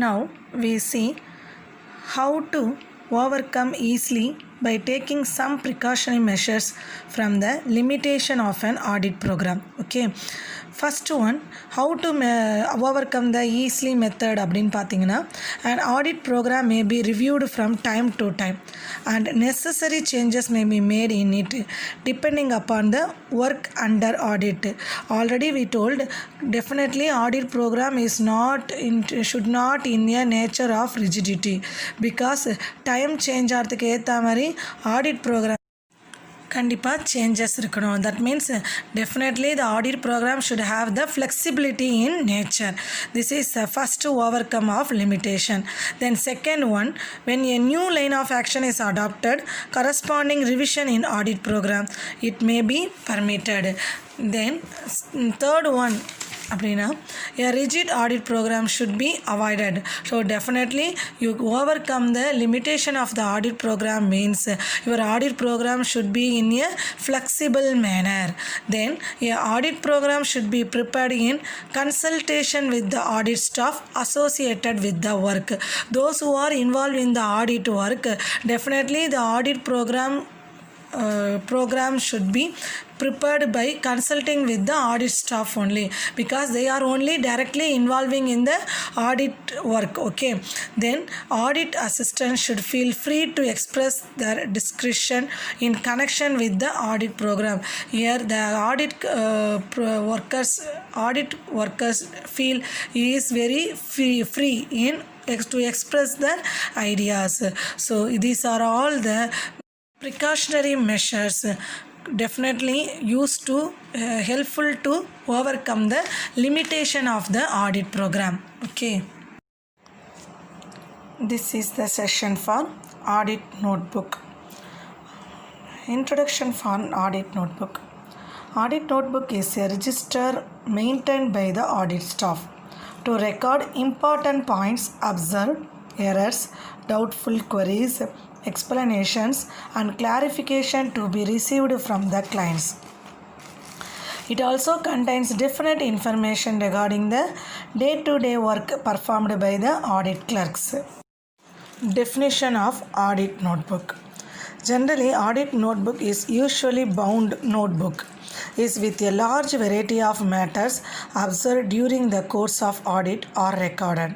Now we see how to overcome easily by taking some precautionary measures from the limitation of an audit program. Okay, first one, how to overcome the easily method அப்படின்னு பார்த்தீங்கன்னா, an audit program may be reviewed from time to time and necessary changes may be made in it depending upon the work under audit. Already we told, definitely audit program is should not in a nature of rigidity, because time change ஆகிறதுக்கு ஏற்ற மாதிரி audit program கண்டிப்பாக changes இருக்கணும். That means definitely the audit programme should have the flexibility in nature. This is the first over come of limitation. Then second one, when a new line of action is adopted, corresponding revision in audit programme it may be permitted. Then third one அப்படின்னா, a rigid audit program should be avoided. So definitely you overcome the limitation of the audit program means your audit program should be in a flexible manner. Then a audit program should be prepared in consultation with the audit staff associated with the work. Those who are involved in the audit work, definitely the audit program should be prepared by consulting with the audit staff only, because they are only directly involving in the audit work. Okay, then audit assistants should feel free to express their discretion in connection with the audit program. Here the audit workers feel is very free in to express their ideas. So these are all the precautionary measures definitely used to helpful to overcome the limitation of the audit program. Okay, this is the session for audit notebook. Introduction for audit notebook. Audit notebook is a register maintained by the audit staff to record important points observed, errors, doubtful queries, explanations and clarification to be received from the clients. It also contains different information regarding the day-to-day work performed by the audit clerks. Definition of audit notebook. Generally, audit notebook is usually bound notebook is with a large variety of matters observed during the course of audit or recorded.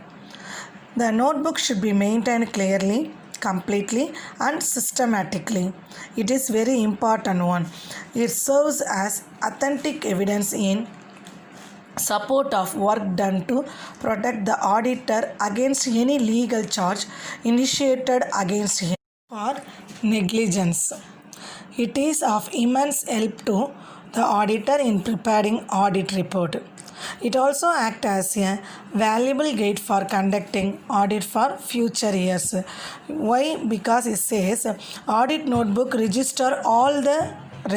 The notebook should be maintained clearly, completely and systematically. It is very important one. It serves as authentic evidence in support of work done to protect the auditor against any legal charge initiated against him for negligence. It is of immense help to the auditor in preparing audit report. It also acts as a valuable guide for conducting audit for future years. Why? Because it says audit notebook register all the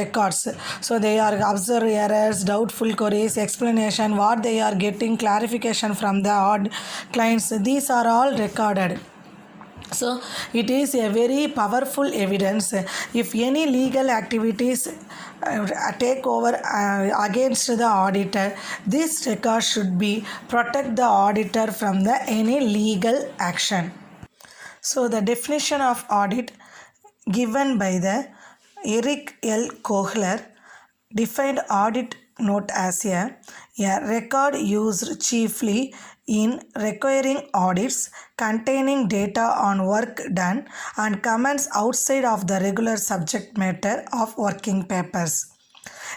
records. So they are observed errors, doubtful queries, explanation, what they are getting, clarification from the clients. These are all recorded. So it is a very powerful evidence. If any legal activities take over against the auditor, this record should be protect the auditor from the any legal action. So the definition of audit given by the Eric L. Kohler defined audit note as a record used chiefly in requiring audits containing data on work done and comments outside of the regular subject matter of working papers.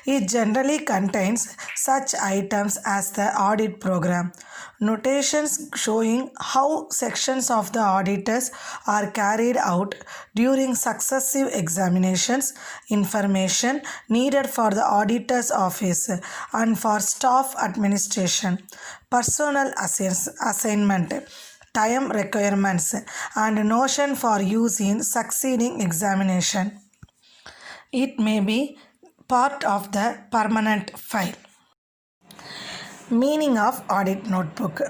It generally contains such items as the audit program, notations showing how sections of the auditors are carried out during successive examinations, information needed for the auditor's office and for staff administration, personal assignment, time requirements and notion for use in succeeding examination. It may be part of the permanent file. Meaning of audit notebook.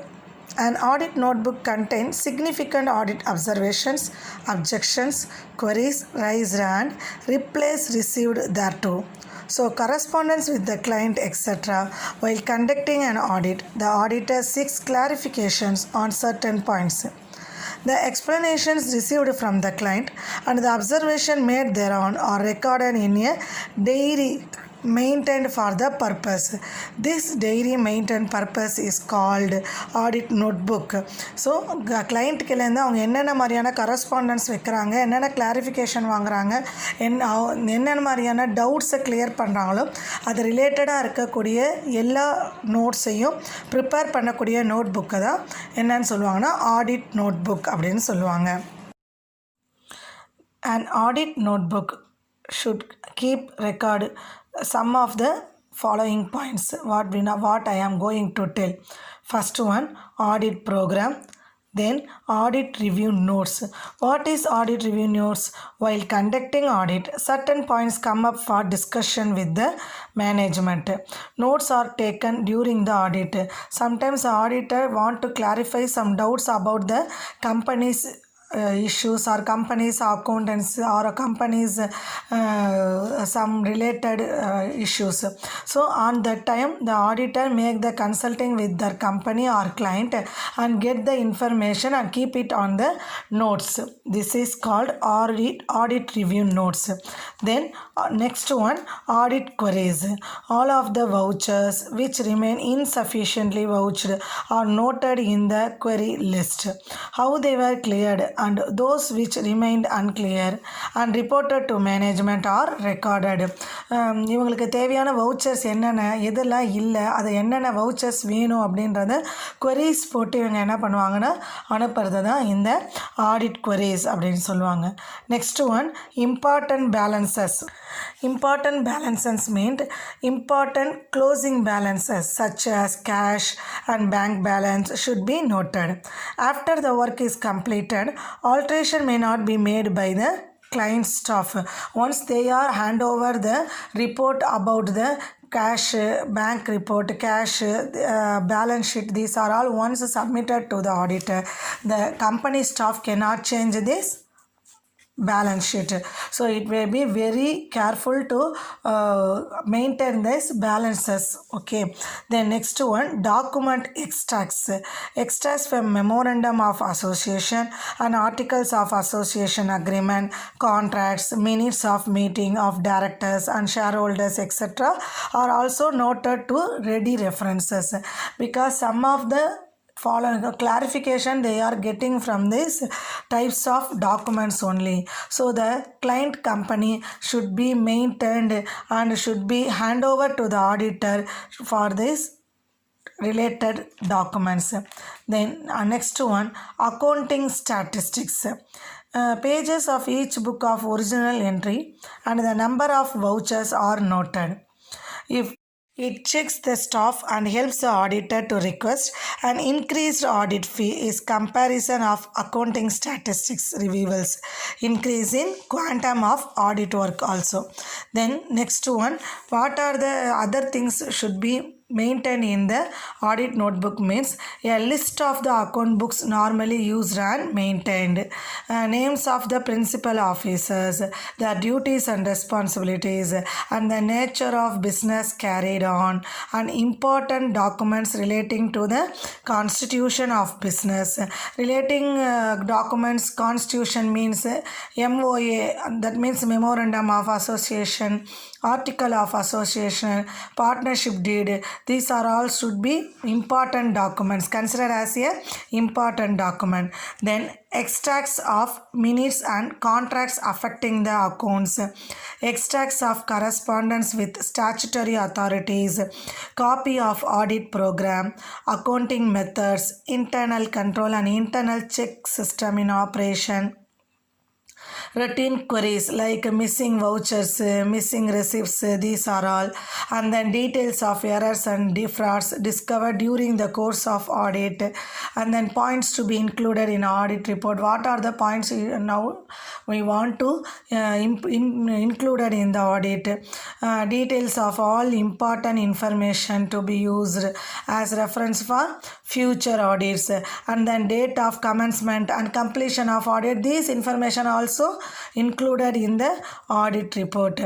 An audit notebook contains significant audit observations, objections, queries raised and replies received thereto. So correspondence with the client etc. While conducting an audit, the auditor seeks clarifications on certain points. The explanations received from the client and the observation made thereon are recorded in a diary maintained for the purpose. This diary maintained purpose is called audit notebook. So கிளைண்ட்டுக்கிலேருந்து அவங்க என்னென்ன மாதிரியான correspondence வைக்கிறாங்க, என்னென்ன clarification வாங்குறாங்க, என்னென்ன மாதிரியான டவுட்ஸை clear பண்ணுறாங்களோ அது ரிலேட்டடாக இருக்கக்கூடிய எல்லா நோட்ஸையும் ப்ரிப்பேர் பண்ணக்கூடிய நோட் புக்கை தான் என்னன்னு சொல்லுவாங்கன்னா ஆடிட் நோட் புக் அப்படின்னு சொல்லுவாங்க. An audit notebook should keep record some of the following points what I am going to tell. First one, audit program. Then audit review notes. What is audit review notes? While conducting audit, certain points come up for discussion with the management. Notes are taken during the audit. Sometimes the auditor want to clarify some doubts about the company's issues or companies accountants or companies some related issues. So on that time the auditor make the consulting with their company or client and get the information and keep it on the notes. This is called audit review notes. Then next one, audit queries. All of the vouchers which remain insufficiently vouched are noted in the query list. How they were cleared and those which remained unclear and reported to management are recorded. இவங்களுக்கு தேவையான vouchers என்னென்ன எதெல்லாம் இல்லை, அது என்னென்ன vouchers வேணும் அப்படின்றத queries போட்டு இவங்க என்ன பண்ணுவாங்கன்னா அனுப்புறது தான் இந்த ஆடிட் queries அப்படின்னு சொல்லுவாங்க. Next one, important balances. Important balances mean important closing balances such as cash and bank balance should be noted. After the work is completed, alteration may not be made by the client staff. Once they are hand over the report about the cash, bank report, cash, balance sheet, these are all once submitted to the auditor. The company staff cannot change this balance sheet. So it may be very careful to maintain this balances. Okay. Then next one, document extracts from memorandum of association and articles of association agreement, contracts, minutes of meeting of directors and shareholders etc. are also noted to ready references, because some of the following clarification they are getting from these types of documents only. So the client company should be maintained and should be hand over to the auditor for this related documents. Then next one, accounting statistics. Pages of each book of original entry and the number of vouchers are noted. If it checks the staff and helps the auditor to request an increased audit fee is comparison of accounting statistics reviewals, increase in quantum of audit work also. Then next one, what are the other things should be maintained in the audit notebook means a list of the account books normally used and maintained, names of the principal officers, their duties and responsibilities, and the nature of business carried on, and important documents relating to the constitution of business. Relating documents, constitution means MOA, that means memorandum of association, article of association, partnership deed. These are all should be important documents, considered as a important document. Then extracts of minutes and contracts affecting the accounts, extracts of correspondence with statutory authorities, copy of audit program, accounting methods, internal control and internal check system in operation, routine queries like missing vouchers, missing receipts, these are all, and then details of errors and defrauds discovered during the course of audit, and then points to be included in audit report. What are the points now we want to included in the audit? Details of all important information to be used as reference for future audits, and then date of commencement and completion of audit. These information also also included in the audit report.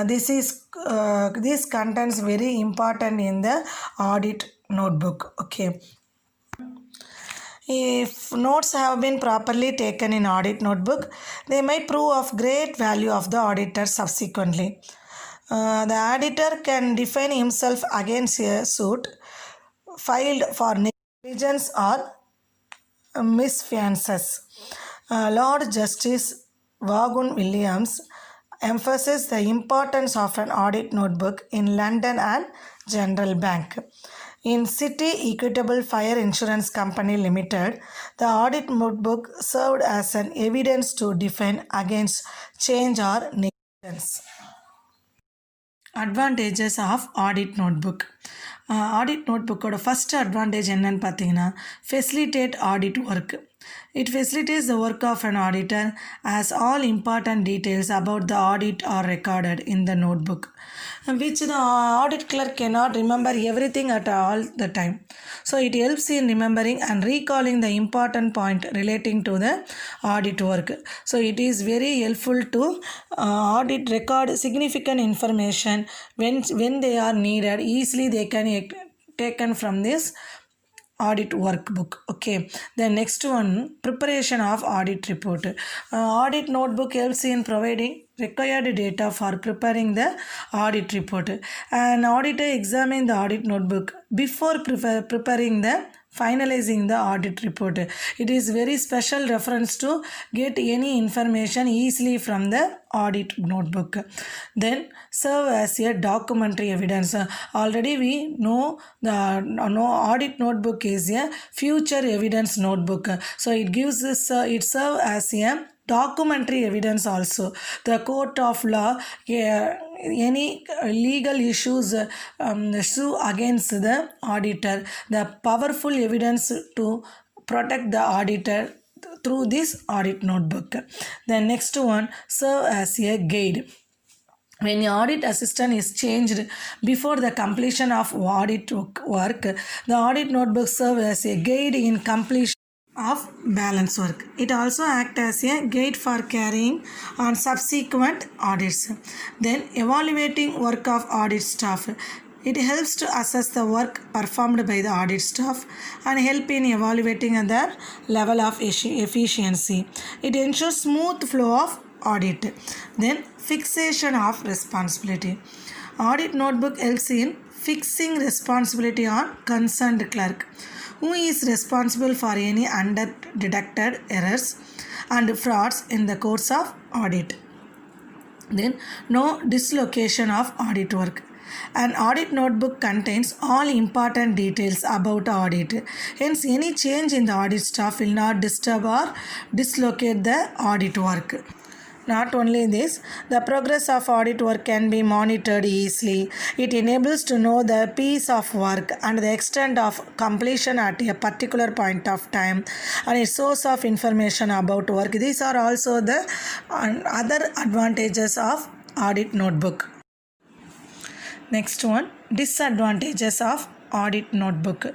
This contents very important in the audit notebook. Okay. If notes have been properly taken in audit notebook, they might prove of great value of the auditor subsequently. The auditor can defend himself against a suit filed for negligence or misfeasance. Lord Justice Vaughan Williams emphasized the importance of an audit notebook in London and General Bank. In City Equitable Fire Insurance Company Limited, the audit notebook served as an evidence to defend against change or negligence. Advantages of audit notebook. Audit notebook first advantage என்னன்னு பார்த்தீங்கன்னா facilitate audit work. It facilitates the work of an auditor as all important details about the audit are recorded in the notebook, which the audit clerk cannot remember everything at all the time. So it helps in remembering and recalling the important point relating to the audit work. So it is very helpful to audit record significant information when they are needed. Easily they can taken from this audit workbook. Okay, the next one, preparation of audit report. Audit notebook helps in providing required data for preparing the audit report. An auditor examines the audit notebook before preparing the finalizing the audit report. It is very special reference to get any information easily from the audit notebook. Then serve as a documentary evidence. Already we know the audit notebook is a future evidence notebook. So it gives this, it serve as a documentary evidence also. The court of law, any legal issues sue against the auditor, the powerful evidence to protect the auditor through this audit notebook. The next one, serve as a guide. When the audit assistant is changed before the completion of audit work, the audit notebook serves as a guide in completion of balance work. It also acts as a guide for carrying on subsequent audits. Then evaluating work of audit staff. It helps to assess the work performed by the audit staff and help in evaluating their level of efficiency. It ensures smooth flow of audit. Then fixation of responsibility. Audit notebook helps in fixing responsibility on concerned clerk, who is responsible for any under-detected errors and frauds in the course of audit. Then no dislocation of audit work. An audit notebook contains all important details about audit. Hence, any change in the audit staff will not disturb or dislocate the audit work. Not only this, the progress of audit work can be monitored easily. It enables to know the piece of work and the extent of completion at a particular point of time and a source of information about work. These are also the other advantages of audit notebook. Next one, disadvantages of audit notebook.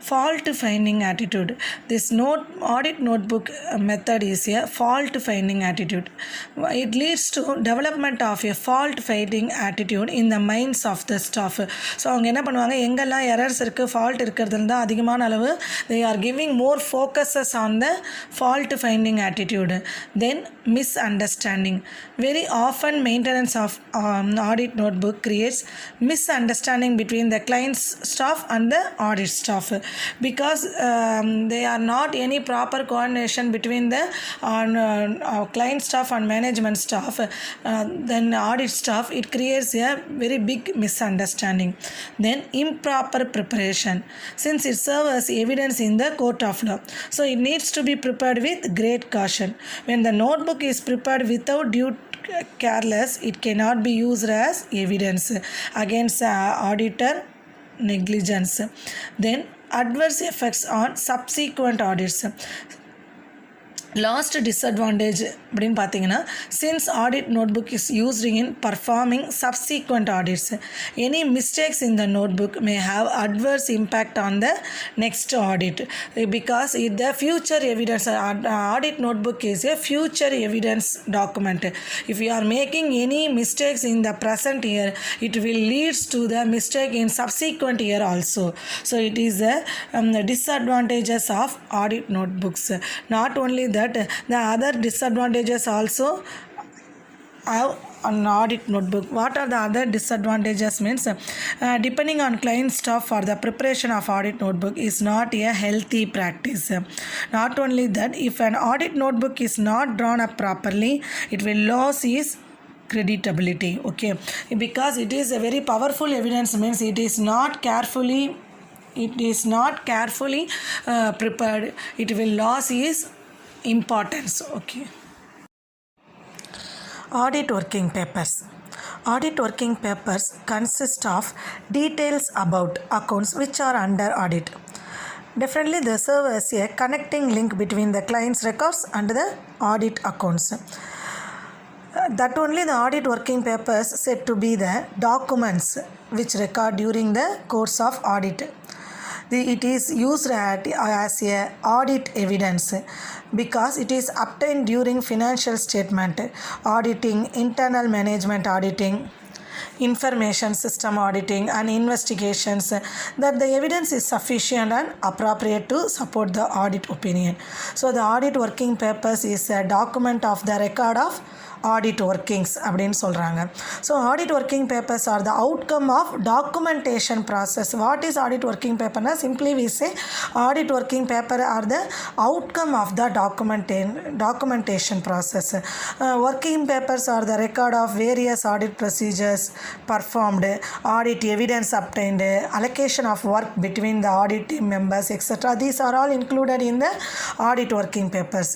Fault finding attitude. This audit notebook method is a fault finding attitude. It leads to development of a fault finding attitude in the minds of the staff. So அவங்க என்ன பண்ணுவாங்க, எங்கெல்லாம் errors இருக்குது, fault இருக்கிறதுல தான் அதிகமான அளவு they are giving more focuses on the fault finding attitude. Then misunderstanding. Very often maintenance of audit notebook creates misunderstanding between the client's staff and the audit staff. Because they are not any proper coordination between the client staff and management staff, then audit staff, it creates a very big misunderstanding. Then improper preparation, since it serves as evidence in the court of law, so it needs to be prepared with great caution. When the notebook is prepared without due careless, it cannot be used as evidence against auditor negligence. Then adverse effects on subsequent audits. Last disadvantage அப்படின்னு பார்த்தீங்கன்னா since audit notebook is used in performing subsequent audits any mistakes in the notebook may have adverse impact on the next audit because the future evidence audit notebook is a future evidence document if you are making any mistakes in the present year it will leads to the mistake in subsequent year also. So it is the disadvantages of audit notebooks. Not only that, the other disadvantages also have an audit notebook. What are the other disadvantages means depending on client staff for the preparation of audit notebook is not a healthy practice. Not only that, if an audit notebook is not drawn up properly, it will lose its creditability. Okay, because it is a very powerful evidence means it is not carefully prepared, it will lose its importance. Okay. Audit working papers. Audit working papers consist of details about accounts which are under audit. Definitely they serve as a connecting link between the client's records and the audit accounts. That only the audit working papers said to be the documents which record during the course of audit. It is used as a audit evidence because it is obtained during financial statement auditing, internal management auditing, information system auditing and investigations, that the evidence is sufficient and appropriate to support the audit opinion. So the audit working papers is a document of the record of audit workings அப்படின்னு சொல்கிறாங்க. So audit working papers are the outcome of documentation process. What is audit working பேப்பர்னா simply we say audit working paper are the outcome of the documentation process. Working papers are the record of various audit procedures performed, audit evidence obtained, allocation of work between the audit team members, etc. These are all included in the audit working papers.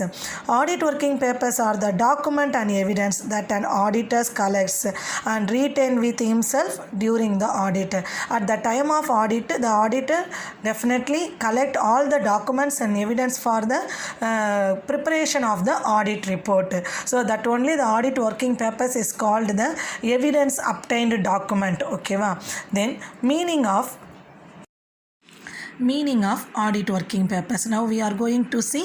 Audit working papers are the document and evidence that an auditor collects and retain with himself during the audit. At the time of audit, the auditor definitely collect all the documents and evidence for the preparation of the audit report. So that only the audit working papers is called the evidence obtained document. Okay va? Then meaning of audit working papers. Now we are going to see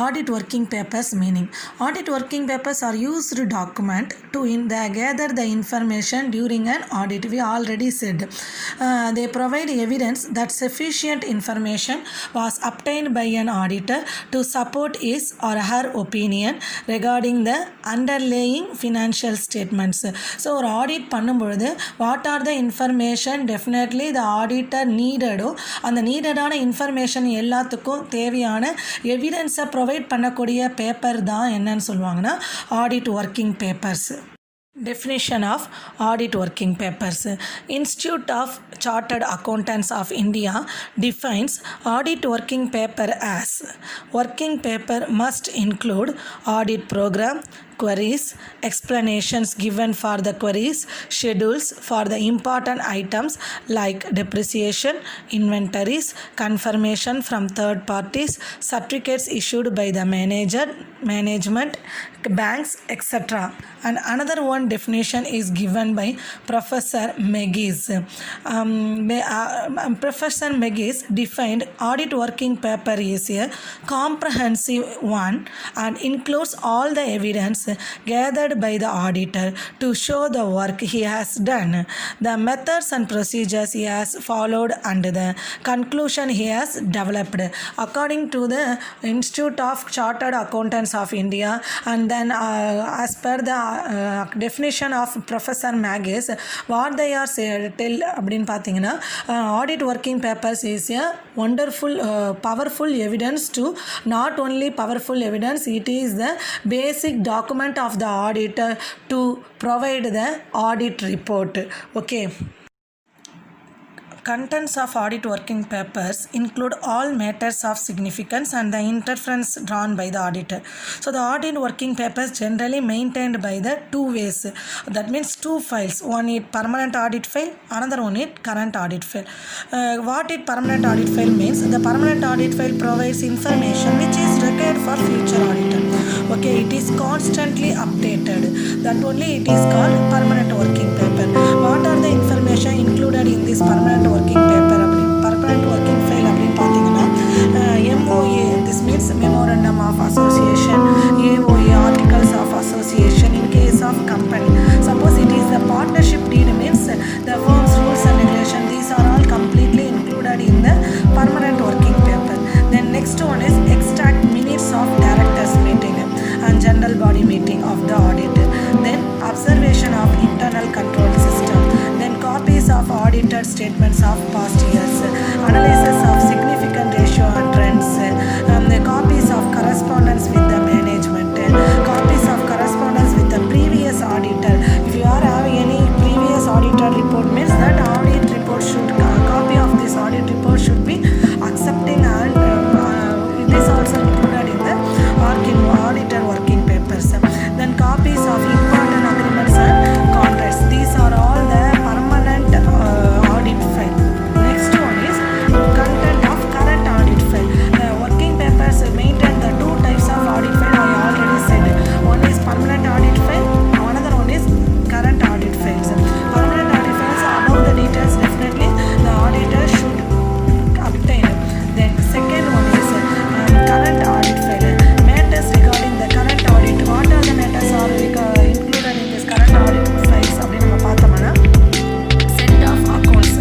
audit working papers meaning. Audit working papers are used document to gather the information during an audit. We already said they provide evidence that sufficient information was obtained by an auditor to support his or her opinion regarding the underlying financial statements. So ஒரு audit பண்ணும்பொழுது what are the information definitely the auditor needed, அந்த needed information எல்லாத்துக்கும் தேவையான எவிடன்ஸை provide பண்ணக்கூடிய paper தான் என்னன்னு சொல்லுவாங்கன்னா audit working papers. Definition of audit working papers. Institute of Chartered Accountants of India defines audit working paper as working paper must include audit program, queries, explanations given for the queries, schedules for the important items like depreciation, inventories, confirmation from third parties, certificates issued by the management, banks, etc. And another one definition is given by Professor Megis. Professor Megis defined audit working paper is a comprehensive one and includes all the evidence gathered by the auditor to show the work he has done, the methods and procedures he has followed, and the conclusion he has developed. According to the Institute of Chartered Accountants of India, and then as per the definition of Professor Megis, what they are tell அப்படின்னு பார்த்தீங்கன்னா audit working papers is a wonderful powerful evidence to not only powerful evidence, it is the basic document of the auditor to provide the audit report. Okay. Contents of audit working papers include all matters of significance and the interference drawn by the auditor. So the audit working papers generally maintained by the two ways. That means two files. One is permanent audit file, another one is current audit file. What is permanent audit file means? The permanent audit file provides information which is required for future auditor. Okay, it is constantly updated. That only it is called permanent working paper. What are the information included in this permanent working paper? Permanent working file அப்படின்னு பார்த்தீங்கன்னா MOA, this means Memorandum of Association, AOA, Articles of Association in case of company. Suppose it is a partnership deed, means the firm's rules and regulations, these are all completely included in the permanent working paper. Then next one is extract minutes of directors meeting and general body meeting of the auditor. Then observation of internal control system. Then copies of audited statements of past years, analysis of significant ratio and trends, the copies of correspondence with the management, copies of correspondence with the previous auditor. If you are having any previous auditor report, means that audit report should copy of this audit report should be accepting, and this also included in the auditor working papers. Then copies of important agreements and contracts. These are all the permanent audit file. Next one is content of current audit file. Working papers maintain the two types of audit file I already said. One is permanent audit file, another one is current audit files. Permanent audit files, above the details, definitely the auditor should obtain. Then second one is current audit file. Matters regarding the current audit. What are the matters are included in this current audit files அப்படின்னு நம்ம பார்த்தோம்னா set of accounts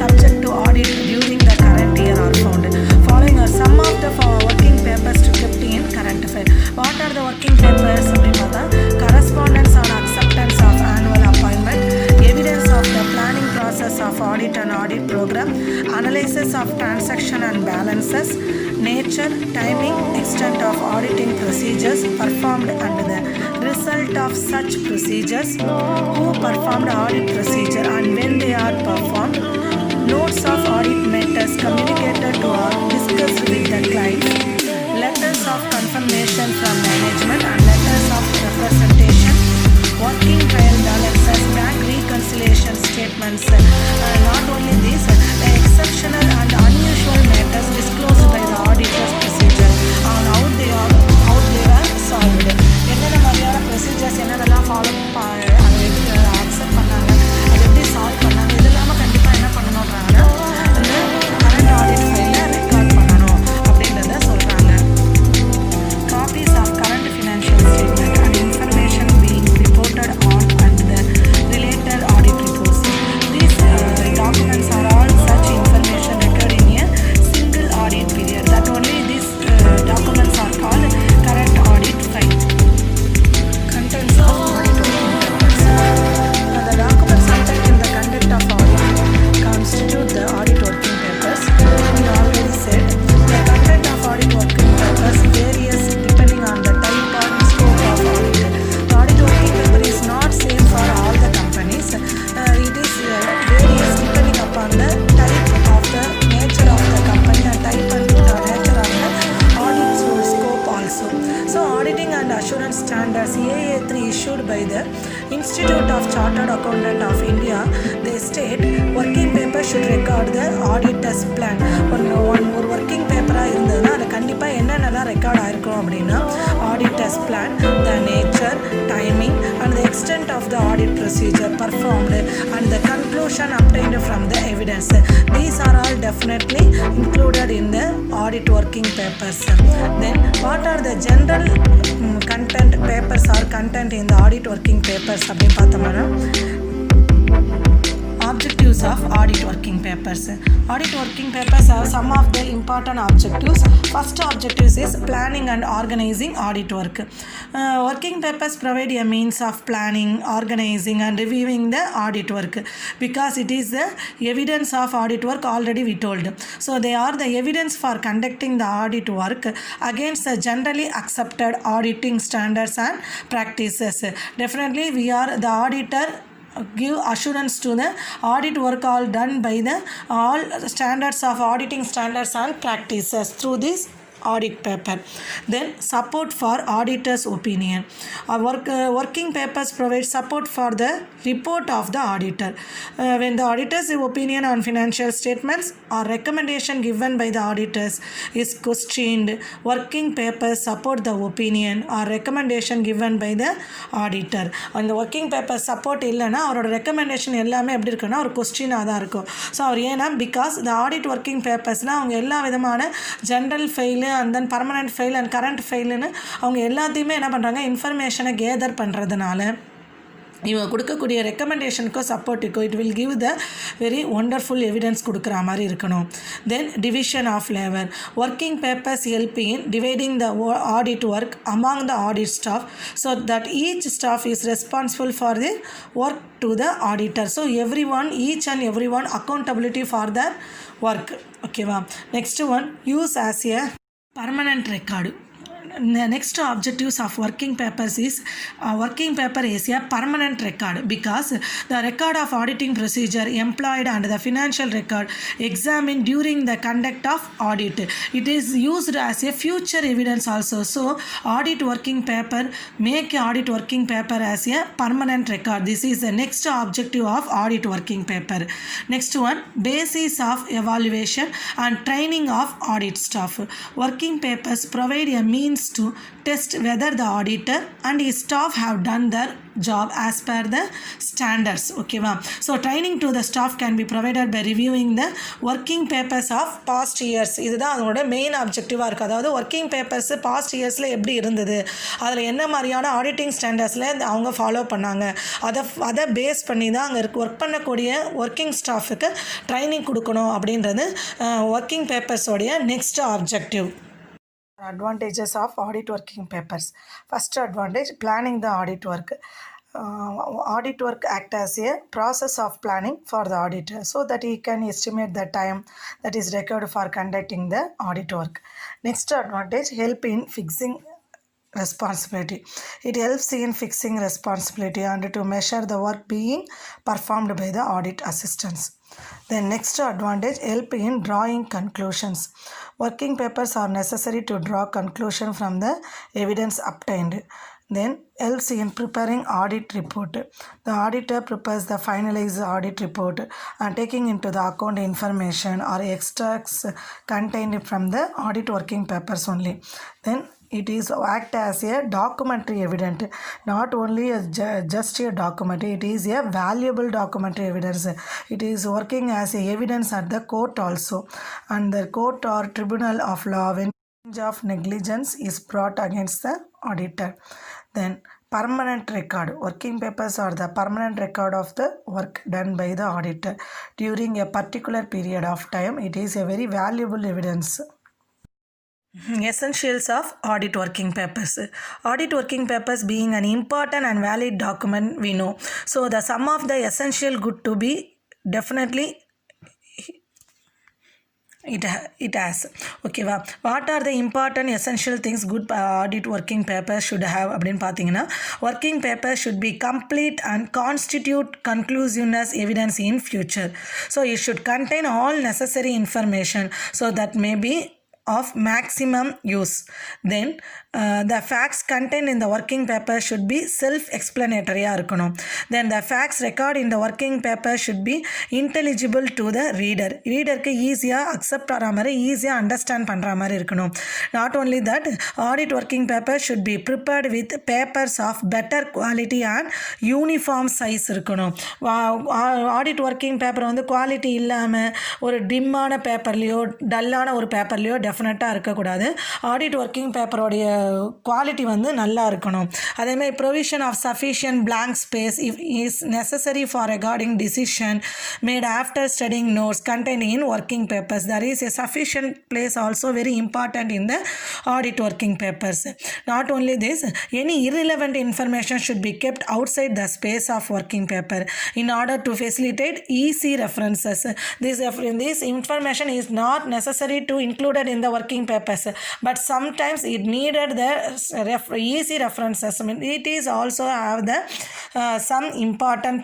subject to audit during the current year are found. Following are some of the working papers to kept in current file. What are the working papers அப்படின்னு பார்த்தா correspondence on acceptance of annual appointment, evidence of the planning process of audit and audit program, analysis of transaction and balances, nature, timing, extent of auditing procedures performed and the result of such procedures, who performed audit procedure and when they are performed, notes of audit matters communicated to or discussed with the client, letters of confirmation from management and letters of representation, working trial balances, bank reconciliation statements. Not only this, the exceptional and unusual matters disclosed by the auditor's procedure on how they were solved. என்னென்ன மாதிரியான procedures என்னென்னலாம் follow accept பண்ணாங்க, அது எப்படி solve பண்ணாங்க, இது இல்லாமல் கண்டிப்பாக என்ன பண்ணணுன்றாங்கன்னா இந்த கரண்ட் ஆடிட் ஃபைலில் ரெக்கார்ட் பண்ணணும் அப்படின்றத சொல்கிறாங்க. Copies of current financial statement and information being reported on and the related audit reports. These documents are all such information recorded in a single audit period. That only these documents are called current audit file. Contents of audit working papers. The documents contained in the content of audit constitute the audit working papers. We already said the content of audit working papers varies depending on the type or scope of audit. The audit working paper is not same for all the companies. It is varies depending upon the type of the nature of the company and type and nature of the audit scope also. So auditing and assurance standards AA3 issued by the Institute of Chartered Accountant of India, they state working paper should record the auditor's plan. ஒரு working பேப்பராக இருந்ததுன்னா அது கண்டிப்பாக என்னென்னலாம் record ஆயிருக்கும் அப்படின்னா auditor's plan, the nature, timing and the extent of the audit procedure performed and the conclusion obtained from the evidence. These are all definitely included in the audit working papers. Then what are the general content papers or content in the audit working papers அப்படின்னு பார்த்தோம்னா objectives of audit working papers. Audit working papers have some of the important objectives. First objective is planning and organizing audit work. Working papers provide a means of planning, organizing and reviewing the audit work because it is the evidence of audit work already we told. So they are the evidence for conducting the audit work against the generally accepted auditing standards and practices. Definitely we are the auditor give assurance to the audit work all done by the all standards of auditing standards and practices. Through this audit paper. Then support for auditor's opinion. Working papers provide support for the report of the auditor. When the auditor's opinion on financial statements or recommendation given by the auditors is questioned, working papers support the opinion or recommendation given by the auditor. அந்த working paper support இல்லைன்னா அவரோட recommendation எல்லாமே எப்படி இருக்குன்னா ஒரு கொஸ்டினாக தான் இருக்கும். So அவர் ஏன்னா பிகாஸ் இந்த ஆடிட் ஒர்க்கிங் பேப்பர்ஸ்னால் அவங்க எல்லா விதமான general file and then permanent file and current ஃபெயிலுன்னு அவங்க எல்லாத்தையுமே என்ன பண்ணுறாங்க இன்ஃபர்மேஷனை கேதர் பண்ணுறதுனால இவங்க கொடுக்கக்கூடிய ரெக்கமெண்டேஷனுக்கோ சப்போர்ட்டுக்கோ it will give the very wonderful evidence கொடுக்குற மாதிரி இருக்கணும். Then division of labour. Working papers help in dividing the audit work among the audit staff so that each staff is responsible for the work to the auditor. So every one each and every one accountability for the work. ஓகேவா. Next one use as a permanent record. The next objectives of working papers is working paper is a permanent record because the record of auditing procedure employed and the financial record examined during the conduct of audit. It is used as a future evidence also. So audit working paper make audit working paper as a permanent record. This is the next objective of audit working paper. Next one, basis of evaluation and training of audit staff. Working papers provide a means to test whether the auditor and his staff have done their job as per the standards. Okay va. So training to the staff can be provided by reviewing the working papers of past years. இதுதான் அதோட main அப்ஜெக்டிவாக இருக்குது. அதாவது working papers past இயர்ஸில் எப்படி இருந்தது, அதில் என்ன மாதிரியான ஆடிட்டிங் ஸ்டாண்டர்ட்ஸில் அவங்க ஃபாலோ பண்ணாங்க, அதை பேஸ் பண்ணி தான் அங்கே ஒர்க் பண்ணக்கூடிய ஒர்க்கிங் ஸ்டாஃபுக்கு ட்ரைனிங் கொடுக்கணும் அப்படின்றது ஒர்க்கிங் பேப்பர்ஸோடைய next objective. Advantages of audit working papers. First advantage, planning the audit work. Audit work act as a process of planning for the auditor so that he can estimate the time that is required for conducting the audit work. Next advantage, help in fixing responsibility. It helps in fixing responsibility and to measure the work being performed by the audit assistants. Then next advantage, help in drawing conclusions. Working papers are necessary to draw conclusion from the evidence obtained. Then helps in preparing audit report. The auditor prepares the finalized audit report and taking into the account information or extracts contained from the audit working papers only. Then it is act as a documentary evidence, not only just a document, it is a valuable documentary evidence. It is working as a evidence at the court also, and the court or tribunal of law when charge of negligence is brought against the auditor. Then permanent record. Working papers are the permanent record of the work done by the auditor during a particular period of time. It is a very valuable evidence. Essentials of audit working papers. Audit working papers being an important and valid document we know. So the sum of the essential good to be definitely it has. Okay va. What are the important essential things good audit working paper should have அப்படின்னு பார்த்தீங்கன்னா, working paper should be complete and constitute conclusiveness evidence in future. So it should contain all necessary information so that may be of maximum use. Then the facts contained in the working paper should be self-explanatory இருக்கணும். Then the facts record in the working paper should be intelligible to the reader. ரீடருக்கு ஈஸியாக accept ஆகிற மாதிரி ஈஸியாக understand பண்ணுற மாதிரி இருக்கணும். Not only that, audit working paper should be prepared with papers of better quality and uniform size இருக்கணும். Audit working paper வந்து quality இல்லாமல் ஒரு டிம்மான பேப்பர்லேயோ டல்லான ஒரு பேப்பர்லேயோ டெஃபினட்டாக இருக்கக்கூடாது. ஆடிட் ஒர்க்கிங் பேப்பரோடைய குவாலிட்டி வந்து நல்லா இருக்கணும். அதேமாதிரி provision of sufficient blank space is necessary for regarding decision made after studying notes contained in working papers. There is a sufficient place also very important in the audit working papers. Not only this, any irrelevant information should be kept outside the space of working paper in order to facilitate easy references. This information is not necessary to included in the working papers, but sometimes it needed the easy references. I mean, it is also have the some important